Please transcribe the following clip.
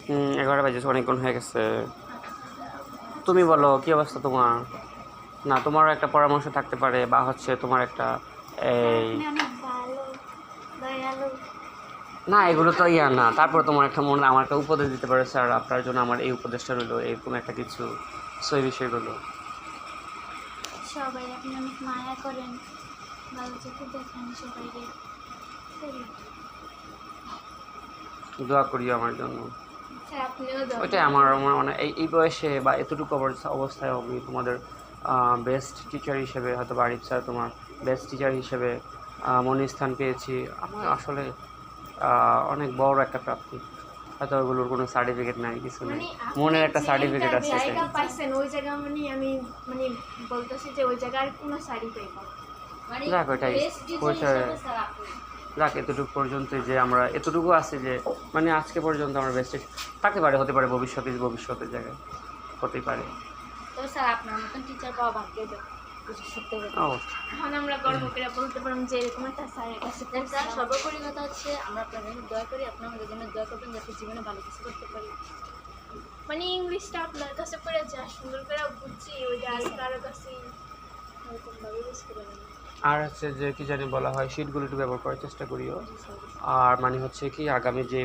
11টা বাজে, অনেকক্ষণ হয়ে গেছে। তুমি বলো কি অবস্থা তোমার? না, তোমারও একটা পরামর্শ থাকতে পারে, বা হচ্ছে তোমার একটা এই আপনি অনেক ভালো, দয়ালু। না, এগুলো তো ইয়া না, তারপর তোমার একটা মনে আমার একটা উপদেশ দিতে পারে, স্যার আপনার জন্য আমার এই উপদেশটা রইলো, এরকম একটা কিছু সেই বিষয়গুলো। সবাই আপনি অনেক মায়া করেন, ভালো চোখে দেখেন সবাইকে। দোয়া করিও আমার জন্য। স্যার আপনিও ওইটাই আমার আমার মানে এই বয়সে বা এতটুকু অবস্থায় আমি তোমাদের বেস্ট টিচার হিসেবে, হয়তো আরিফ স্যার তোমার বেস্ট টিচার হিসেবে মনে স্থান পেয়েছি। আমার আসলে অনেক বড় একটা প্রাপ্তি। হয়তো ওগুলোর কোনো সার্টিফিকেট নাই, কিছু নেই, মানে মনের আপনি একটা যে সার্টিফিকেট আছে এটাই। জায়গা পাইছেন ওই জায়গা মানে আমি মানে বলতেছি যে ওই জায়গার কোনো শাড়ি পাইব মানে যাক ওইটাই বেস্ট টিচার পরিচয়। হিসেবে স্যার আপনি। যাক এতটুকু পর্যন্ত যে আমরা এতটুকু আছি, যে মানে আজকে পর্যন্ত আমরা বেস্ট থাকতে পারে, হতে পারে ভবিষ্যতের জায়গায় হতেই পারে। তো স্যার আপনার মতন টিচার পাওয়া ভাগ্যের ব্যাপার। সত্যি কথা। অবশ্যই। এখন আমরা গর্ব করে বলতে পারলাম যে এরকম একটা স্যারের কাছে স্যার সর্বোপরি কথা হচ্ছে আমরা আপনার জন্য দোয়া করি, আপনি আমাদের জন্য দোয়া করবেন যাতে জীবনে ভালো কিছু করতে পারি। মানে ইংলিশটা আপনার কাছে পড়ে যা সুন্দর করে বুঝছি ওইটা আর কারো কাছে এরকম ভাবে ইউজ করে না। আর হচ্ছে যে কি জানি বলা হয়, শিটগুলো একটু ব্যবহার করার চেষ্টা করিও। আর মানে হচ্ছে কি আগামী যে